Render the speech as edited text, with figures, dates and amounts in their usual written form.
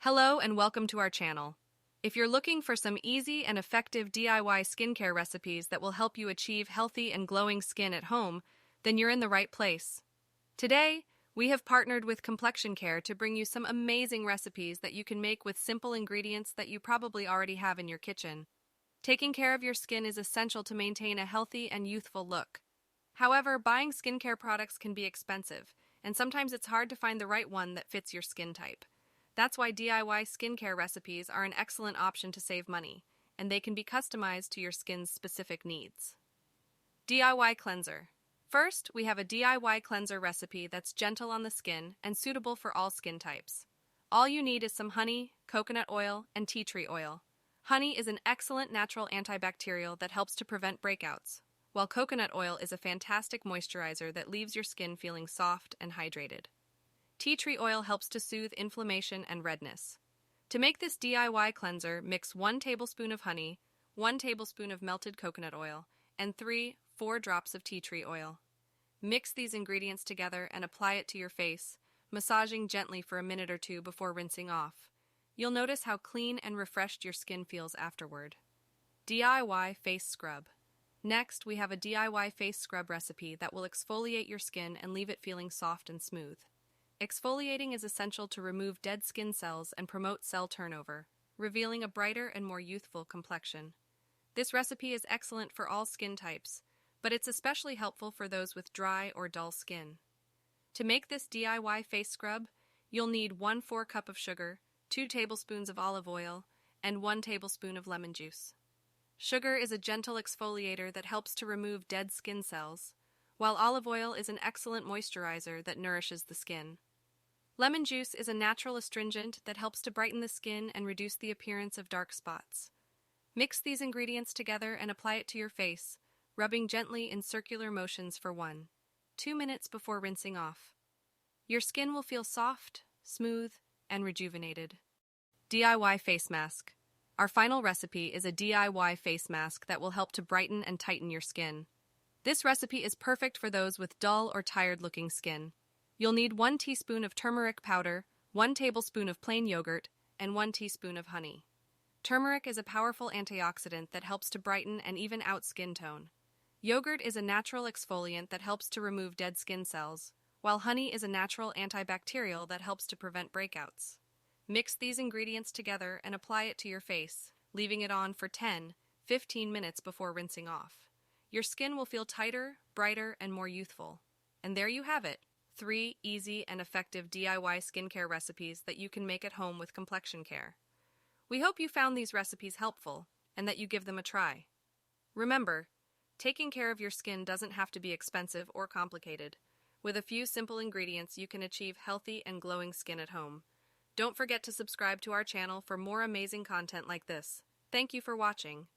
Hello and welcome to our channel. If you're looking for some easy and effective DIY skincare recipes that will help you achieve healthy and glowing skin at home, then you're in the right place. Today, we have partnered with Complexion Care to bring you some amazing recipes that you can make with simple ingredients that you probably already have in your kitchen. Taking care of your skin is essential to maintain a healthy and youthful look. However, buying skincare products can be expensive, and sometimes it's hard to find the right one that fits your skin type. That's why DIY skincare recipes are an excellent option to save money, and they can be customized to your skin's specific needs. DIY cleanser. First, we have a DIY cleanser recipe that's gentle on the skin and suitable for all skin types. All you need is some honey, coconut oil, and tea tree oil. Honey is an excellent natural antibacterial that helps to prevent breakouts, while coconut oil is a fantastic moisturizer that leaves your skin feeling soft and hydrated. Tea tree oil helps to soothe inflammation and redness. To make this DIY cleanser, mix 1 tablespoon of honey, 1 tablespoon of melted coconut oil, and 3-4 drops of tea tree oil. Mix these ingredients together and apply it to your face, massaging gently for a minute or two before rinsing off. You'll notice how clean and refreshed your skin feels afterward. DIY face scrub. Next, we have a DIY face scrub recipe that will exfoliate your skin and leave it feeling soft and smooth. Exfoliating is essential to remove dead skin cells and promote cell turnover, revealing a brighter and more youthful complexion. This recipe is excellent for all skin types, but it's especially helpful for those with dry or dull skin. To make this DIY face scrub, you'll need 1/4 cup of sugar, 2 tablespoons of olive oil, and 1 tablespoon of lemon juice. Sugar is a gentle exfoliator that helps to remove dead skin cells, while olive oil is an excellent moisturizer that nourishes the skin. Lemon juice is a natural astringent that helps to brighten the skin and reduce the appearance of dark spots. Mix these ingredients together and apply it to your face, rubbing gently in circular motions for 1-2 minutes before rinsing off. Your skin will feel soft, smooth, and rejuvenated. DIY face mask. Our final recipe is a DIY face mask that will help to brighten and tighten your skin. This recipe is perfect for those with dull or tired-looking skin. You'll need 1 teaspoon of turmeric powder, 1 tablespoon of plain yogurt, and 1 teaspoon of honey. Turmeric is a powerful antioxidant that helps to brighten and even out skin tone. Yogurt is a natural exfoliant that helps to remove dead skin cells, while honey is a natural antibacterial that helps to prevent breakouts. Mix these ingredients together and apply it to your face, leaving it on for 10-15 minutes before rinsing off. Your skin will feel tighter, brighter, and more youthful. And there you have it, 3 easy and effective DIY skincare recipes that you can make at home with Complexion Care. We hope you found these recipes helpful and that you give them a try. Remember, taking care of your skin doesn't have to be expensive or complicated. With a few simple ingredients, you can achieve healthy and glowing skin at home. Don't forget to subscribe to our channel for more amazing content like this. Thank you for watching.